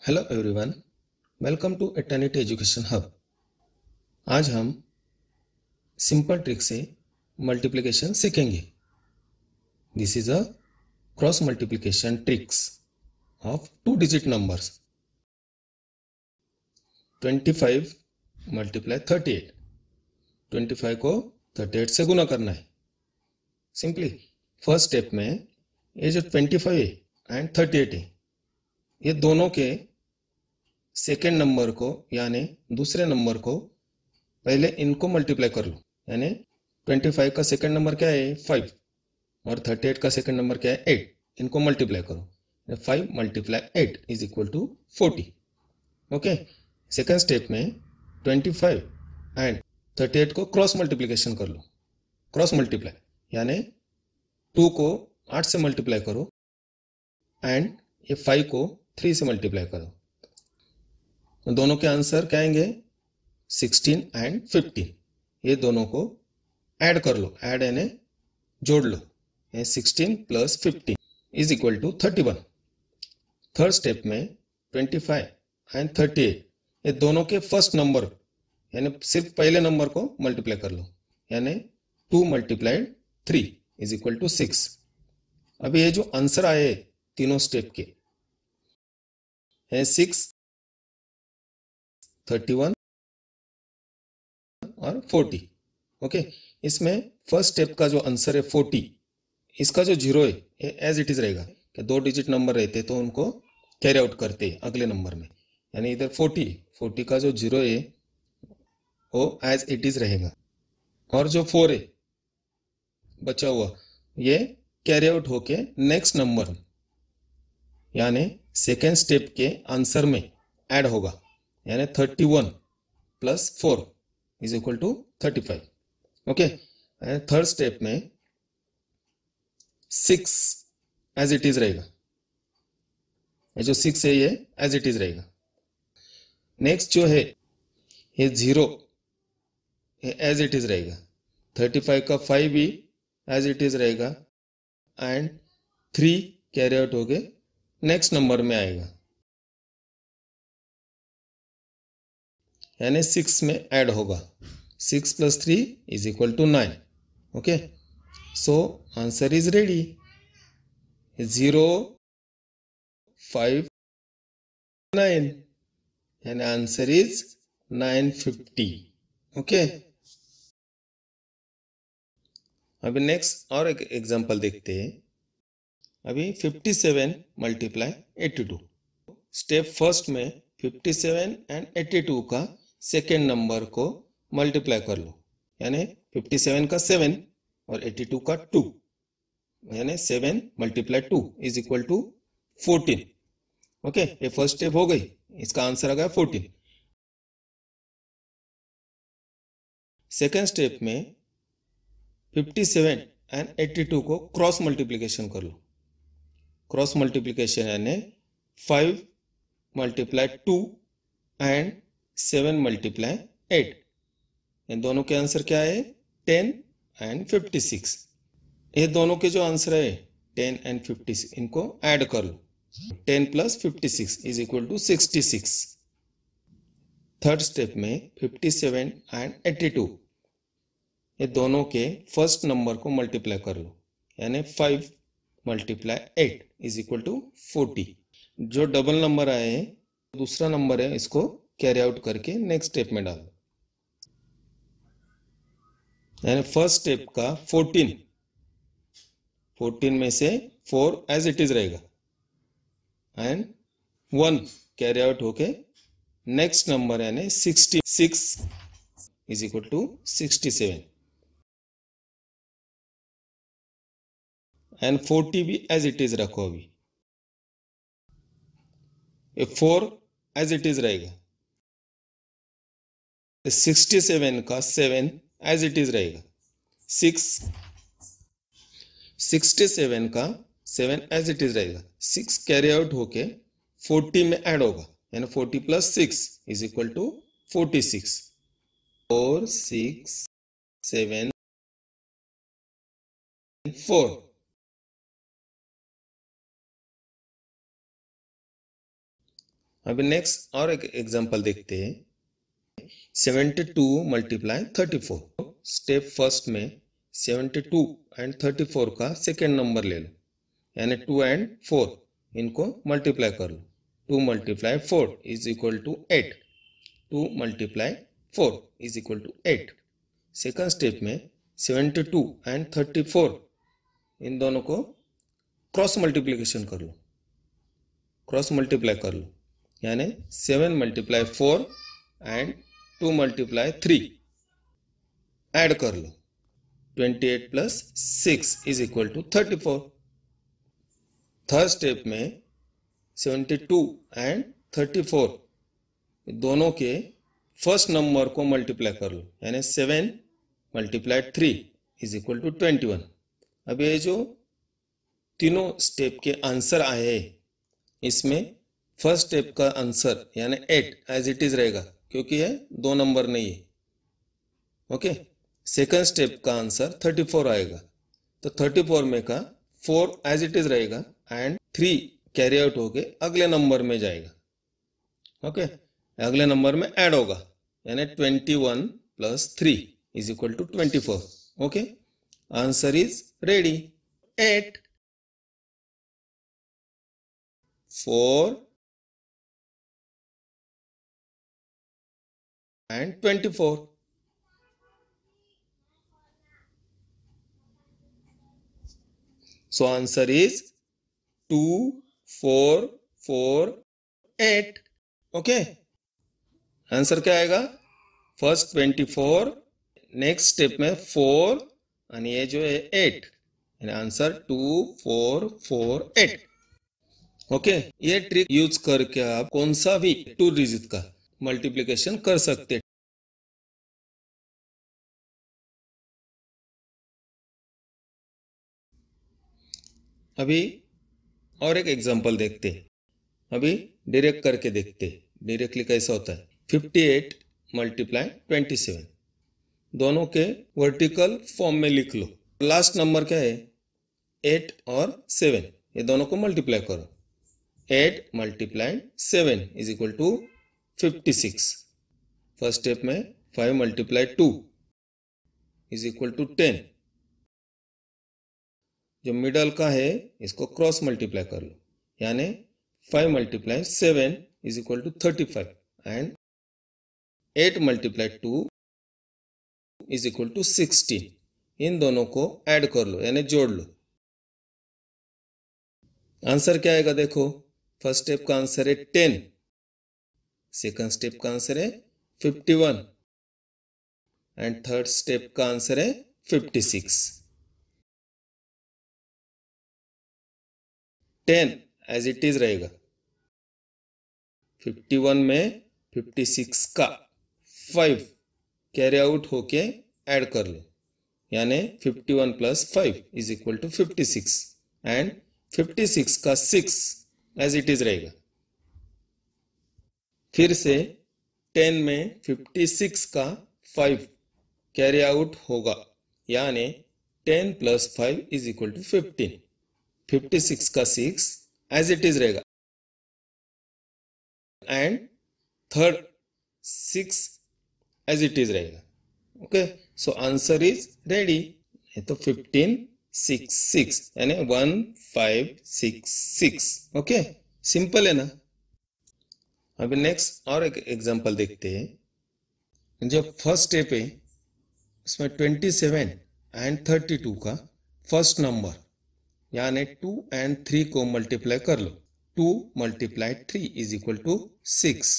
Hello everyone, welcome to eternity education hub. आज हम simple trick से मल्टीप्लिकेशन सीखेंगे। This is a cross multiplication tricks of 2 digit numbers. 25 multiply 38। 25 को 38 से गुना करना है। सिंपली फर्स्ट स्टेप में ये जो 25 है एंड 38 है, ये दोनों के सेकेंड नंबर को यानी दूसरे नंबर को पहले इनको मल्टीप्लाई कर लो। यानी 25 का सेकंड नंबर क्या है 5 और 38 का सेकंड नंबर क्या है 8। इनको मल्टीप्लाई करो। 5 multiply 8 is equal to 40। Okay, second step में 25 एंड 38 को क्रॉस मल्टीप्लिकेशन कर लो। क्रॉस मल्टीप्लाई यानी 2 को 8 से मल्टीप्लाई करो एंड ये 5 को 3 से मल्टीप्लाई करो। तो दोनों के आंसर क्या आएंगे 16 एंड 15। ये दोनों को ऐड कर लो, ऐड यानी जोड़ लो। 16 plus 15 is equal to 31। Third step में 25 एंड 38 ये दोनों के फर्स्ट नंबर यानी सिर्फ पहले नंबर को मल्टीप्लाई कर लो। यानी 2 मल्टीप्लाइड 3 इज इक्वल टू 6। अभी ये जो आंसर आए तीनों स्टेप के है 6, 31 और 40। ओके, इसमें फर्स्ट स्टेप का जो आंसर है 40, इसका जो जीरो है ये एज इट इज रहेगा। कि 2 डिजिट नंबर रहते तो उनको कैरी आउट करते अगले नंबर में। यानी इधर 40 का जो जीरो है वो एज इट इज रहेगा और जो 4 है बचा हुआ ये कैरी आउट होके नेक्स्ट नंबर यानी सेकेंड स्टेप के आंसर में ऐड होगा। यानी 31 plus 4 is equal to 35। Okay, third step में 6 एज इट इज रहेगा। ये जो 6 है ये एज इट इज रहेगा। नेक्स्ट जो है ये 0 ये एज इट इज रहेगा। 35 का 5 भी एज इट इज रहेगा एंड 3 कैरी आउट हो गए नेक्स्ट नंबर में आएगा। यानी 6 में ऐड होगा। 6 plus 3 is equal to 9। Okay, so answer is ready. 0, 5, 9 यानी आंसर इज 950। ओके, अभी नेक्स्ट और एक एग्जांपल देखते हैं। अभी 57 मल्टीप्लाई 82। स्टेप फर्स्ट में 57 एंड 82 का सेकेंड नंबर को मल्टीप्लाई कर लो। यानी 57 का 7 और 82 का 2 यानी 7 multiply 2 is equal to 14। Okay, ये फर्स्ट स्टेप हो गई, इसका आंसर आ गया 14। सेकेंड स्टेप में 57 एंड 82 को क्रॉस मल्टीप्लिकेशन कर लो। क्रॉस मल्टीप्लिकेशन यानी 5 मल्टीप्लाई 2 एंड 7 मल्टीप्लाई 8। इन दोनों के आंसर क्या है 10 एंड 56। ये दोनों के जो आंसर है 10 एंड 56 इनको ऐड कर लो। 10 plus 56 is equal to 66। Third step में 57 एंड 82 ये दोनों के फर्स्ट नंबर को मल्टीप्लाई कर लो। यानी 5 मल्टीप्लाई 8 इज इक्वल टू 40। जो डबल नंबर आए हैं दूसरा नंबर है इसको कैरी आउट करके नेक्स्ट स्टेप में डालो। यानी फर्स्ट स्टेप का 14 में से 4 एज इट इज रहेगा एंड 1 कैरी आउट होके नेक्स्ट नंबर यानी 66 इज इक्वल टू 67 एंड 40 भी एज इट इज रखो। अभी 4 एज इट इज रहेगा। 67 का 7 एज इट इज रहेगा। 67 का 7 एज इट इज रहेगा। 6 कैरी आउट होके 40 में ऐड होगा। यानी 40 प्लस 6 इज इक्वल टू 46। 4, 6, 7, 4। अभी नेक्स्ट और एक एग्जांपल देखते हैं। 72 मल्टीप्लाई 34। स्टेप फर्स्ट में 72 एंड 34 का सेकेंड नंबर ले लो, यानी 2 एंड 4 इनको मल्टीप्लाई कर लो। 2 multiply 4 is equal to 8। 2 multiply 4 is equal to 8। Second step में 72 एंड 34 इन दोनों को क्रॉस मल्टीप्लिकेशन कर लो, क्रॉस मल्टीप्लाई कर लो, यानी 7 मल्टीप्लाई 4 एंड 2 मल्टीप्लाई 3 ऐड कर लो। 28 plus 6 is equal to 34। Third step में 72 एंड 34 दोनों के फर्स्ट नंबर को मल्टीप्लाई कर लो, यानी 7 मल्टीप्लाई 3 इज इक्वल टू 21। अब ये जो तीनों स्टेप के आंसर आए हैं, इसमें फर्स्ट स्टेप का आंसर यानी 8 एज इट इज रहेगा, क्योंकि ये 2 नंबर नहीं है। ओके, सेकंड स्टेप का आंसर 34 आएगा, तो 34 में का 4 एज इट इज रहेगा एंड 3 कैरी आउट होके अगले नंबर में जाएगा। ओके, अगले नंबर में ऐड होगा, यानी 21 plus 3 is equal to 24। Okay, answer is ready. 8, 4 and 24. So answer is 2, 4, 4, 8. Okay. Answer क्या आएगा? फर्स्ट 24, नेक्स्ट स्टेप में 4 और ये जो है 8, यानी आंसर 2, 4, 4, 8। ओके, ये ट्रिक यूज करके आप कौन सा भी 2 डिजिट का मल्टीप्लिकेशन कर सकते हैं। अभी और एक एग्जांपल देखते हैं। अभी डायरेक्ट करके देखते हैं डायरेक्टली कैसा होता है। 58 मल्टीप्लाई 27 दोनों के वर्टिकल फॉर्म में लिख लो। लास्ट नंबर क्या है? 8 और 7, ये दोनों को मल्टीप्लाई करो। 8 multiply 7 is equal to 56। First step में 5 मल्टीप्लाई 2 इज इक्वल टू 10। जो मिडल का है इसको क्रॉस मल्टीप्लाई कर लो, यानी 5 multiply 7 is equal to 35 and 8 multiply 2 is equal to 16। इन दोनों को ऐड कर लो, यानी जोड़ लो। आंसर क्या आएगा? देखो, फर्स्ट स्टेप का आंसर है 10, सेकंड स्टेप का आंसर है 51 एंड थर्ड स्टेप का आंसर है 56। 10 एज इट इज रहेगा। 51 में 56 का 5 कैरी आउट होके ऐड कर लो, यानी 51 plus 5 is equal to 56 and 56 का 6 एज इट इज रहेगा। फिर से 10 में 56 का 5 कैरी आउट होगा, यानी 10 प्लस 5 इज इक्वल टू 15। 56 का 6 एज इट इज रहेगा and third 6 as it is रहेगा। Okay, so answer is ready. तो 15, 6, 6 यानी 1, 5, 6, 6। ओके, सिंपल है ना। अभी नेक्स्ट और एक एग्जांपल देखते हैं। जो फर्स्ट स्टेप है उसमें 27 एंड 32 का फर्स्ट नंबर यानी 2 एंड 3 को मल्टीप्लाई कर लो। 2 multiply 3 is equal to 6।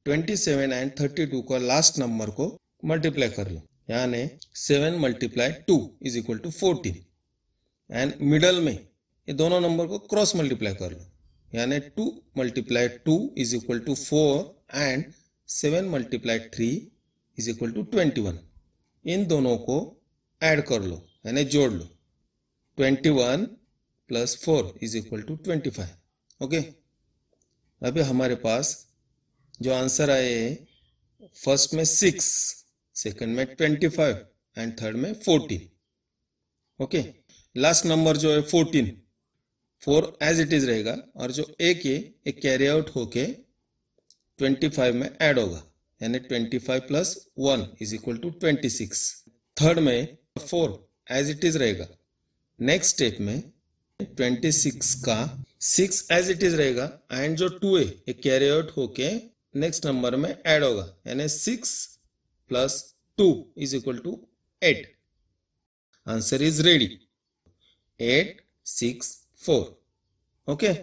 27 and 32 का लास्ट नंबर को मल्टीप्लाई कर लो, यानी 7 multiply 2 is equal to 14 and middle में ये दोनों नंबर को क्रॉस मल्टीप्लाई कर लो, यानी 2 multiply 2 is equal to 4 and 7 multiply 3 is equal to 21। इन दोनों को ऐड कर लो, यानी जोड़ लो। 21 plus 4 is equal to 25। Okay, अभी हमारे पास जो आंसर आए हैं फर्स्ट में 6, सेकंड में 25 एंड थर्ड में 14। ओके, लास्ट नंबर जो है 14, 4 एज इट इज रहेगा और जो एक है एक कैरी आउट होके 25 में ऐड होगा, यानी 25 plus 1 is equal to 26। Third में 4 एज इट इज रहेगा। नेक्स्ट स्टेप में 26 का 6 एज इट इज रहेगा एंड जो 2 है ये कैरी आउट होके नेक्स्ट नंबर में ऐड होगा, यानी 6 plus 2 is equal to 8। Answer is ready, 8 6 4। Okay.